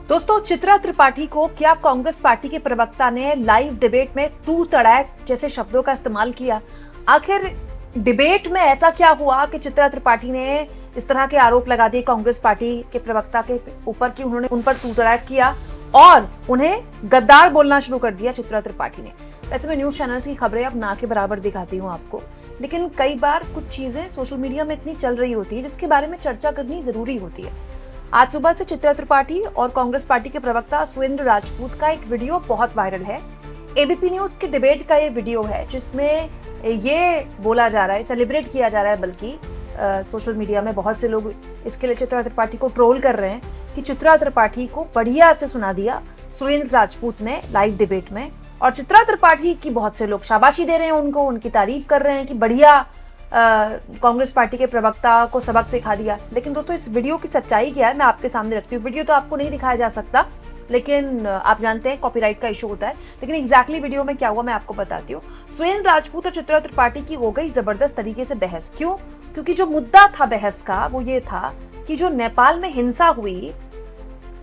दोस्तों, चित्रा त्रिपाठी को क्या कांग्रेस पार्टी के प्रवक्ता ने लाइव डिबेट में तू तड़ैक जैसे शब्दों का इस्तेमाल किया? आखिर डिबेट में ऐसा क्या हुआ कि चित्रा त्रिपाठी ने इस तरह के आरोप लगा दिए कांग्रेस पार्टी के प्रवक्ता के ऊपर कि उन्होंने उन पर तू तड़ैक किया और उन्हें गद्दार बोलना शुरू कर दिया चित्रा त्रिपाठी ने। वैसे मैं न्यूज चैनल्स की खबरें अब ना के बराबर दिखाती हूँ आपको, लेकिन कई बार कुछ चीजें सोशल मीडिया में इतनी चल रही होती है जिसके बारे में चर्चा करनी जरूरी होती है। आज सुबह से चित्रा त्रिपाठी और कांग्रेस पार्टी के प्रवक्ता सुरेंद्र राजपूत का एक वीडियो बहुत वायरल है। एबीपी न्यूज की डिबेट का ये वीडियो है जिसमें ये बोला जा रहा है, सेलिब्रेट किया जा रहा है, बल्कि सोशल मीडिया में बहुत से लोग इसके लिए चित्रा त्रिपाठी को ट्रोल कर रहे हैं कि चित्रा त्रिपाठी को बढ़िया से सुना दिया सुरेंद्र राजपूत ने लाइव डिबेट में, और चित्रा त्रिपाठी की बहुत से लोग शाबाशी दे रहे हैं उनको, उनकी तारीफ कर रहे हैं कि बढ़िया कांग्रेस पार्टी के प्रवक्ता को सबक सिखा दिया। लेकिन दोस्तों, इस वीडियो की सच्चाई क्या है मैं आपके सामने रखती हूँ। वीडियो तो आपको नहीं दिखाया जा सकता, लेकिन आप जानते हैं कॉपीराइट का इशू होता है, लेकिन एग्जैक्टली वीडियो में क्या हुआ मैं आपको बताती हूँ। सुरेंद्र राजपूत और चित्रा त्रिपाठी की हो गई जबरदस्त तरीके से बहस। क्यों? क्योंकि जो मुद्दा था बहस का वो ये था कि जो नेपाल में हिंसा हुई,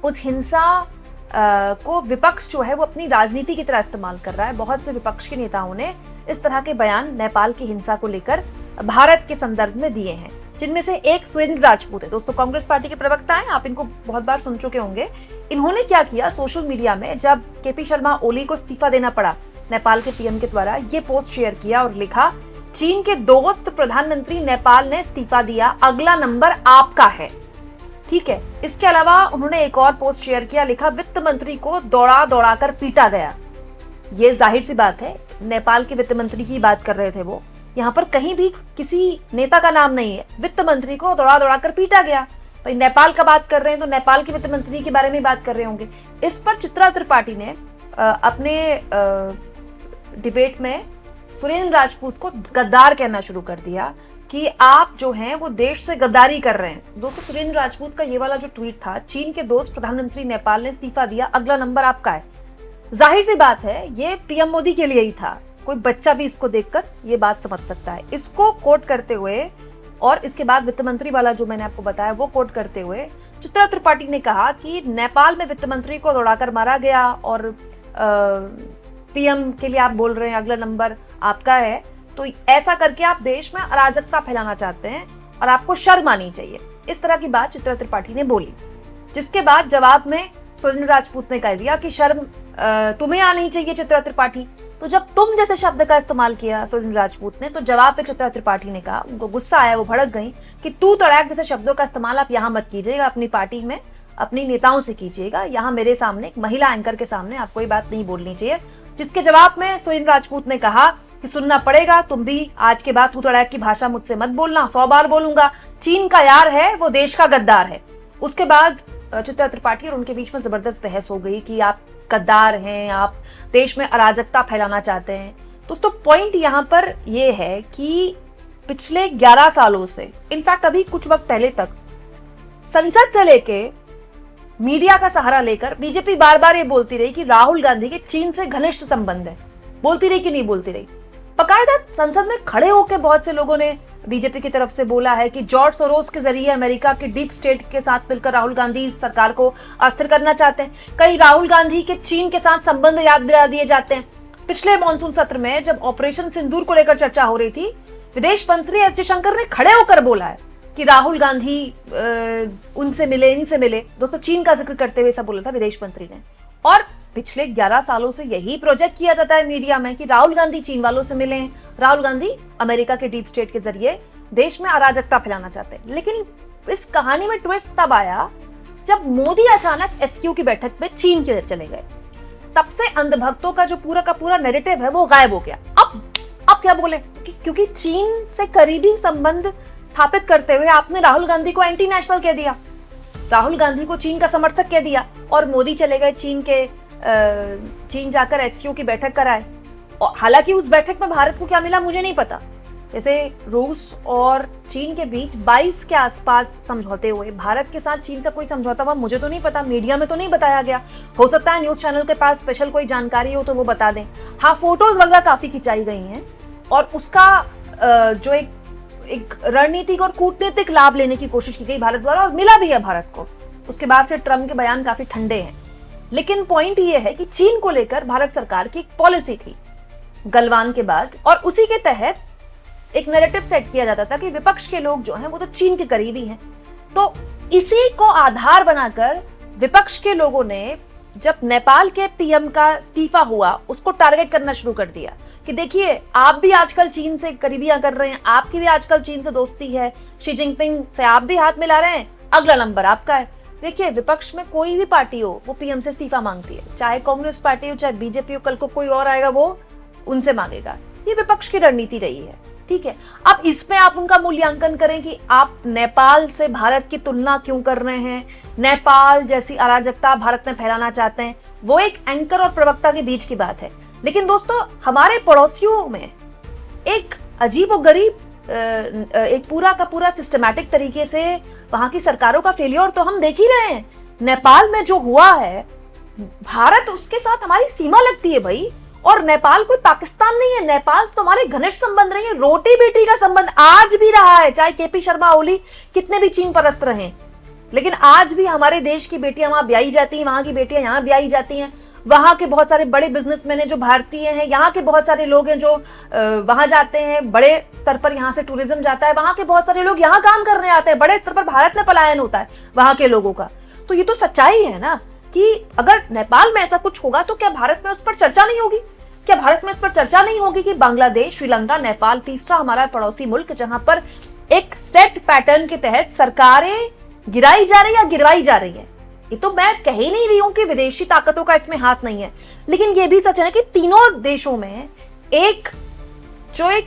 उस हिंसा को विपक्ष जो है वो अपनी राजनीति की तरह इस्तेमाल कर रहा है। बहुत से विपक्ष के नेताओं ने इस तरह के बयान नेपाल की हिंसा को लेकर भारत के संदर्भ में दिए हैं, जिनमें से एक सुरेंद्र राजपूत है। दोस्तों, कांग्रेस पार्टी के प्रवक्ता हैं, आप इनको बहुत बार सुन चुके होंगे। इन्होंने क्या किया, सोशल मीडिया में जब केपी शर्मा ओली को इस्तीफा देना पड़ा नेपाल के पीएम के द्वारा, ये पोस्ट शेयर किया और लिखा, चीन के दोस्त प्रधानमंत्री नेपाल ने इस्तीफा दिया, अगला नंबर आपका है। ठीक है। इसके अलावा उन्होंने एक और पोस्ट शेयर किया, लिखा, वित्त मंत्री को दौड़ा दौड़ा कर पीटा गया। ये जाहिर सी बात है, नेपाल के वित्त मंत्री की बात कर रहे थे वो, यहाँ पर कहीं भी किसी नेता का नाम नहीं है। वित्त मंत्री को दौड़ा दौड़ा कर पीटा गया। भाई, नेपाल का बात कर रहे हैं तो नेपाल के वित्त मंत्री के बारे में बात कर रहे होंगे। इस पर चित्रा त्रिपाठी ने अपने डिबेट में सुरेंद्र राजपूत को गद्दार कहना शुरू कर दिया कि आप जो हैं वो देश से गद्दारी कर रहे हैं। दोस्तों, सुरेंद्र राजपूत का ये वाला जो ट्वीट था, चीन के दोस्त प्रधानमंत्री नेपाल ने इस्तीफा दिया, अगला नंबर आपका है, जाहिर सी बात है ये पीएम मोदी के लिए ही था। कोई बच्चा भी इसको देखकर ये बात समझ सकता है। इसको कोट करते हुए और इसके बाद वित्त मंत्री वाला जो मैंने आपको बताया वो कोट करते हुए चित्रा त्रिपाठी ने कहा कि नेपाल में वित्त मंत्री को दौड़ाकर मारा गया और पीएम के लिए आप बोल रहे हैं अगला नंबर आपका है, तो ऐसा करके आप देश में अराजकता फैलाना चाहते हैं और आपको शर्म आनी चाहिए। इस तरह की बात चित्रा त्रिपाठी ने बोली, जिसके बाद जवाब में सुरेंद्र राजपूत ने कह दिया कि शर्म तुम्हें आनी चाहिए चित्रा त्रिपाठी। तो जब तुम जैसे शब्द का इस्तेमाल किया सुरेंद्र राजपूत ने, तो जवाब पे चित्रा त्रिपाठी ने कहा, उनको गुस्सा आया, वो भड़क गई कि तू तड़ैक जैसे शब्दों का इस्तेमाल आप यहाँ मत कीजिएगा, अपनी पार्टी में अपनी नेताओं से कीजिएगा, यहाँ मेरे सामने एक महिला एंकर के सामने आपको ये बात नहीं बोलनी चाहिए। जिसके जवाब में सुरेंद्र राजपूत ने कहा कि सुनना पड़ेगा, तुम भी आज के बाद तू तड़ैक की भाषा मुझसे मत बोलना, 100 बार बोलूंगा, चीन का यार है वो देश का गद्दार है। उसके बाद चित्रा त्रिपाठी और उनके बीच में जबरदस्त बहस हो गई कि आप गद्दार हैं, आप देश में अराजकता फैलाना चाहते हैं। दोस्तों, पॉइंट यहाँ पर ये है कि पिछले 11 सालों से, इनफैक्ट अभी कुछ वक्त पहले तक, संसद से लेके मीडिया का सहारा लेकर बीजेपी बार बार ये बोलती रही कि राहुल गांधी के चीन से घनिष्ठ संबंध है। बोलती रही कि नहीं बोलती रही? बकायदा संसद में खड़े होकर बहुत से लोगों ने बीजेपी की तरफ से बोला है कि जॉर्ज सोरोस के जरिए अमेरिका के डीप स्टेट के साथ मिलकर राहुल गांधी सरकार को अस्थिर करना चाहते हैं। कई राहुल गांधी के चीन के साथ संबंध याद दिला दिए जाते हैं। पिछले मॉनसून सत्र में जब ऑपरेशन सिंदूर को लेकर चर्चा हो रही थी, विदेश मंत्री एस जयशंकर ने खड़े होकर बोला है कि राहुल गांधी उनसे मिले, इनसे मिले। दोस्तों, चीन का जिक्र करते हुए ऐसा बोला था विदेश मंत्री ने। और पिछले 11 सालों से यही प्रोजेक्ट किया जाता है मीडिया में कि राहुल गांधी चीन वालों से मिले, राहुल गांधी अमेरिका के डीप स्टेट के जरिए देश में अराजकता फैलाना चाहते हैं। लेकिन इस कहानी में ट्विस्ट तब आया जब मोदी अचानक एसक्यू की बैठक में चीन के चले गए। तब से अंधभक्तों का जो पूरा का पूरा नैरेटिव है वो गायब हो गया। अब क्या बोले, क्योंकि चीन से करीबी संबंध स्थापित करते हुए आपने राहुल गांधी को एंटी नेशनल कह दिया, राहुल गांधी को चीन का समर्थक कह दिया, और मोदी चले गए चीन जाकर एससीओ की बैठक कराए। और हालांकि उस बैठक में भारत को क्या मिला मुझे नहीं पता। जैसे रूस और चीन के बीच 22 के आसपास समझौते हुए, भारत के साथ चीन का कोई समझौता हुआ मुझे तो नहीं पता, मीडिया में तो नहीं बताया गया। हो सकता है न्यूज चैनल के पास स्पेशल कोई जानकारी हो तो वो बता दें। हाँ, फोटोज वगैरह काफी खिंचाई गई हैं और उसका जो एक रणनीतिक और कूटनीतिक लाभ लेने की कोशिश की गई भारत द्वारा, और मिला भी है भारत को। उसके बाद से ट्रम्प के बयान काफी ठंडे हैं। लेकिन पॉइंट ये है कि चीन को लेकर भारत सरकार की एक पॉलिसी थी गलवान के बाद, और उसी के तहत एक नैरेटिव सेट किया जाता था कि विपक्ष के लोग जो हैं वो तो चीन के करीबी हैं। तो इसी को आधार बनाकर विपक्ष के लोगों ने जब नेपाल के पीएम का इस्तीफा हुआ उसको टारगेट करना शुरू कर दिया कि देखिए आप भी आजकल चीन से करीबियां कर रहे हैं, आपकी भी आजकल चीन से दोस्ती है, शी जिनपिंग से आप भी हाथ मिला रहे हैं, अगला नंबर आपका है। देखिए विपक्ष में कोई भी पार्टी हो वो पीएम से इस्तीफा मांगती है, चाहे कांग्रेस पार्टी हो चाहे बीजेपी हो, कल को कोई और आएगा वो उनसे मांगेगा। ये विपक्ष की रणनीति रही है, ठीक है। अब इसमें आप उनका मूल्यांकन करें कि आप नेपाल से भारत की तुलना क्यों कर रहे हैं, नेपाल जैसी अराजकता भारत में फैलाना चाहते हैं, वो एक एंकर और प्रवक्ता के बीच की बात है। लेकिन दोस्तों हमारे पड़ोसियों में एक अजीबोगरीब एक पूरा का पूरा सिस्टमैटिक तरीके से वहां की सरकारों का फेलियर तो हम देख ही रहे हैं। नेपाल में जो हुआ है, भारत उसके साथ हमारी सीमा लगती है भाई, और नेपाल कोई पाकिस्तान नहीं है, नेपाल से तो हमारे घनिष्ठ संबंध रहे हैं, रोटी बेटी का संबंध आज भी रहा है, चाहे केपी शर्मा ओली कितने भी चीन परस्त रहे, लेकिन आज भी हमारे देश की बेटियां वहां ब्याही जाती हैं, वहां की बेटियां यहाँ ब्याही जाती हैं। वहां के बहुत सारे बड़े बिजनेसमैन हैं जो भारतीय हैं, यहाँ के बहुत सारे लोग हैं जो वहां जाते हैं, बड़े स्तर पर यहाँ से टूरिज्म जाता है, वहां के बहुत सारे लोग यहाँ काम करने आते हैं, बड़े स्तर पर भारत में पलायन होता है वहां के लोगों का। तो ये तो सच्चाई है ना कि अगर नेपाल में ऐसा कुछ होगा तो क्या भारत में उस पर चर्चा नहीं होगी? क्या भारत में इस पर चर्चा नहीं होगी कि बांग्लादेश, श्रीलंका, नेपाल तीसरा हमारा पड़ोसी मुल्क जहां पर एक सेट पैटर्न के तहत सरकारें गिराई जा रही या गिरवाई जा रही है। ये तो मैं कह ही नहीं रही हूं कि विदेशी ताकतों का इसमें हाथ नहीं है, लेकिन ये भी सच है कि तीनों देशों में एक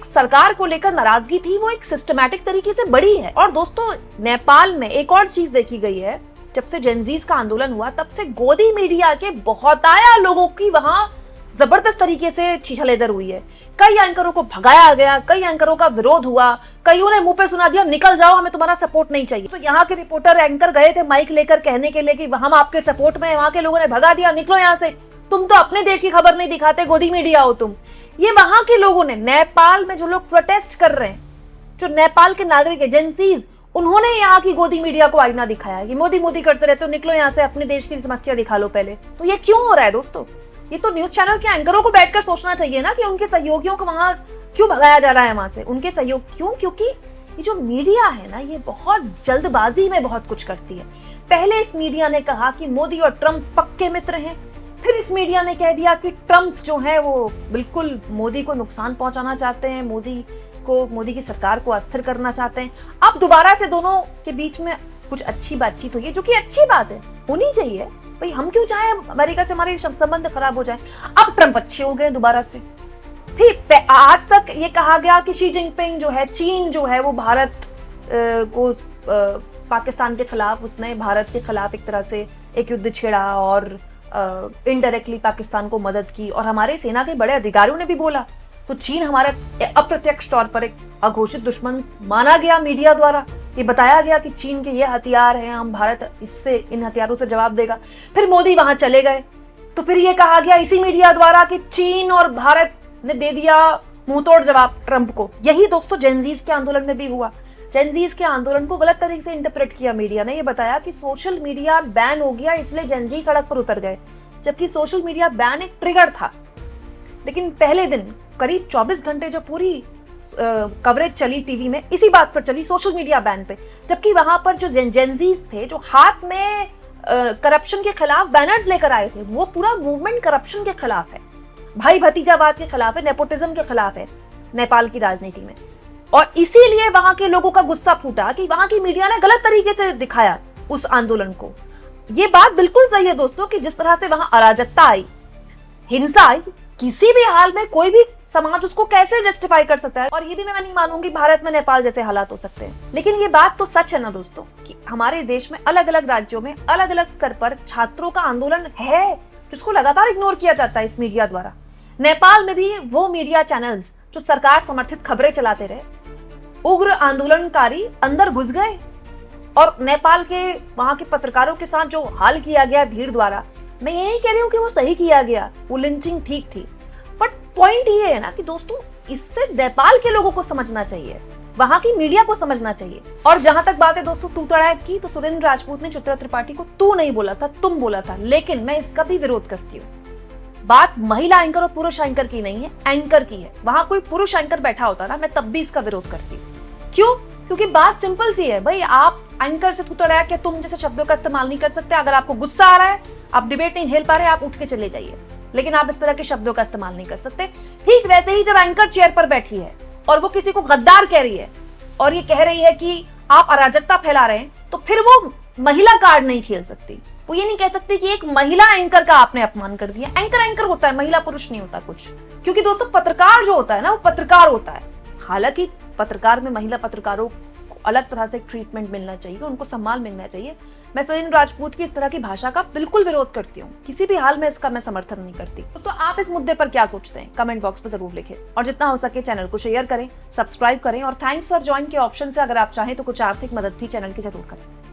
सरकार को लेकर नाराजगी थी वो एक सिस्टमैटिक तरीके से बढ़ी है। और दोस्तों नेपाल में एक और चीज देखी गई है, जब से जेनजीज का आंदोलन हुआ तब से गोदी मीडिया के बहुताया लोगों की वहां जबरदस्त तरीके से छीछलेदर हुई है। कई एंकरों को भगाया गया, कई एंकरों का विरोध हुआ, कईयों ने मुंह पे सुना दिया निकल जाओ, हमें तुम्हारा सपोर्ट नहीं चाहिए। तो यहाँ के रिपोर्टर एंकर गए थे माइक लेकर कहने के लिए कि हम आपके सपोर्ट में हैं, वहां के लोगों ने भगा दिया, निकलो यहाँ से, तुम तो अपने देश की खबर नहीं दिखाते, गोदी मीडिया हो तुम। ये वहां के लोगों ने, नेपाल में जो लोग प्रोटेस्ट कर रहे हैं, जो नेपाल के नागरिक है, जेंसीज, उन्होंने यहाँ की गोदी मीडिया को आईना दिखाया कि मोदी मोदी करते रहते हो, निकलो यहाँ से, अपने देश की समस्या दिखा लो पहले। तो ये क्यों हो रहा है दोस्तों? ये तो न्यूज चैनल के एंकरों को बैठकर सोचना चाहिए ना कि उनके सहयोगियों को वहां क्यों भगाया जा रहा है वहां से, उनके सहयोग क्यों? क्योंकि ये जो मीडिया है ना, ये बहुत जल्दबाजी में बहुत कुछ करती है। पहले इस मीडिया ने कहा कि मोदी और ट्रंप पक्के मित्र हैं, फिर इस मीडिया ने कह दिया कि ट्रंप जो है वो बिल्कुल मोदी को नुकसान पहुंचाना चाहते हैं, मोदी की सरकार को अस्थिर करना चाहते हैं। अब दोबारा से दोनों के बीच में कुछ अच्छी बातचीत हुई है, जो कि अच्छी बात है, होनी चाहिए भाई। हम क्यों चाहे अमेरिका से हमारे संबंध खराब हो जाए? अब ट्रंप अच्छे हो गए दोबारा से। फिर आज तक ये कहा गया कि शी जिनपिंग जो है, चीन जो है वो भारत को पाकिस्तान के खिलाफ, उसने भारत के खिलाफ एक तरह से एक युद्ध छेड़ा और इनडायरेक्टली पाकिस्तान को मदद की, और हमारे सेना के बड़े अधिकारियों ने भी बोला। तो चीन हमारा अप्रत्यक्ष तौर पर एक अघोषित दुश्मन माना गया मीडिया द्वारा। ये बताया गया कि चीन के ये हथियार हैं, हम भारत इससे इन हथियारों से जवाब देगा। फिर मोदी वहां चले गए तो फिर ये कहा गया इसी मीडिया द्वारा कि चीन और भारत ने दे दिया मुंहतोड़ जवाब ट्रंप को। यही दोस्तों जेनजीज के आंदोलन में भी हुआ। जेनजीज के आंदोलन को गलत तरीके से इंटरप्रेट किया मीडिया ने। ये बताया कि सोशल मीडिया बैन हो गया इसलिए जेनजी सड़क पर उतर गए, जबकि सोशल मीडिया बैन एक ट्रिगर था। लेकिन पहले दिन करीब 24 घंटे जो पूरी कवरेज चली टीवी में, इसी बात पर चली, सोशल मीडिया बैन पे, जबकि वहां पर जो जेनजीज थे जो हाथ में करप्शन के खिलाफ बैनर्स लेकर आए थे, वो पूरा मूवमेंट करप्शन के खिलाफ है, भाई भतीजावाद के खिलाफ है, नेपोटिज्म के खिलाफ है नेपाल की राजनीति में। और इसीलिए वहां के लोगों का गुस्सा फूटा कि वहां की मीडिया ने गलत तरीके से दिखाया उस आंदोलन को। ये बात बिल्कुल सही है दोस्तों कि जिस तरह से वहां अराजकता आई, हिंसा आई, किसी भी हाल में कोई भी समाज उसको कैसे जस्टिफाई कर सकता है। और ये भी मैं नहीं मानूंगी भारत में नेपाल जैसे हालात हो सकते हैं। लेकिन ये बात तो सच है ना दोस्तों कि हमारे देश में अलग अलग राज्यों में अलग अलग स्तर पर छात्रों का आंदोलन है जिसको लगातार इग्नोर किया जाता है इस मीडिया द्वारा। नेपाल में भी वो मीडिया चैनल्स जो सरकार समर्थित खबरें चलाते रहे, उग्र आंदोलनकारी अंदर घुस गए और नेपाल के वहां के पत्रकारों के साथ जो हाल किया गया भीड़ द्वारा, मैं ये नहीं कह रही हूँ कि वो सही किया गया, वो लिंचिंग ठीक थी, बट पॉइंट ये है ना कि दोस्तों इससे नेपाल के लोगों को समझना चाहिए वहां की मीडिया को समझना चाहिए। और जहां तक बात है दोस्तों तू तड़ाक की, तो सुरेंद्र राजपूत ने चित्रा त्रिपाठी को तू नहीं बोला था, तुम बोला था, लेकिन मैं इसका भी विरोध करती हूँ। बात महिला एंकर और पुरुष एंकर की नहीं है, एंकर की है। वहां कोई पुरुष एंकर बैठा होता ना, मैं तब भी इसका विरोध करती। क्यों? क्योंकि बात सिंपल सी है भाई, आप एंकर से तू तड़ाक या तुम जैसे शब्दों का इस्तेमाल नहीं कर सकते। अगर आपको गुस्सा आ रहा है, आप डिबेट नहीं झेल पा रहे, आप उठ के चले जाइए, लेकिन आप इस तरह के शब्दों का इस्तेमाल नहीं कर सकते। ठीक वैसे ही जब एंकर चेयर पर बैठी है और वो किसी को गद्दार कह रही है और ये कह रही है कि आप अराजकता फैला रहे हैं, तो फिर वो महिला कार्ड नहीं खेल सकती। वो ये नहीं कह सकती कि एक महिला एंकर का आपने अपमान कर दिया। एंकर एंकर होता है, महिला पुरुष नहीं होता कुछ। क्योंकि दोस्तों पत्रकार जो होता है ना, वो पत्रकार होता है। हालांकि पत्रकार में महिला पत्रकारों को अलग तरह से ट्रीटमेंट मिलना चाहिए, उनको सम्मान मिलना चाहिए। मैं सुरेंद्र राजपूत की इस तरह की भाषा का बिल्कुल विरोध करती हूँ, किसी भी हाल में इसका मैं समर्थन नहीं करती। तो आप इस मुद्दे पर क्या सोचते हैं, कमेंट बॉक्स में जरूर लिखें और जितना हो सके चैनल को शेयर करें, सब्सक्राइब करें और थैंक्स फॉर ज्वाइन के ऑप्शन से अगर आप चाहें तो कुछ आर्थिक मदद भी चैनल की जरूर करें।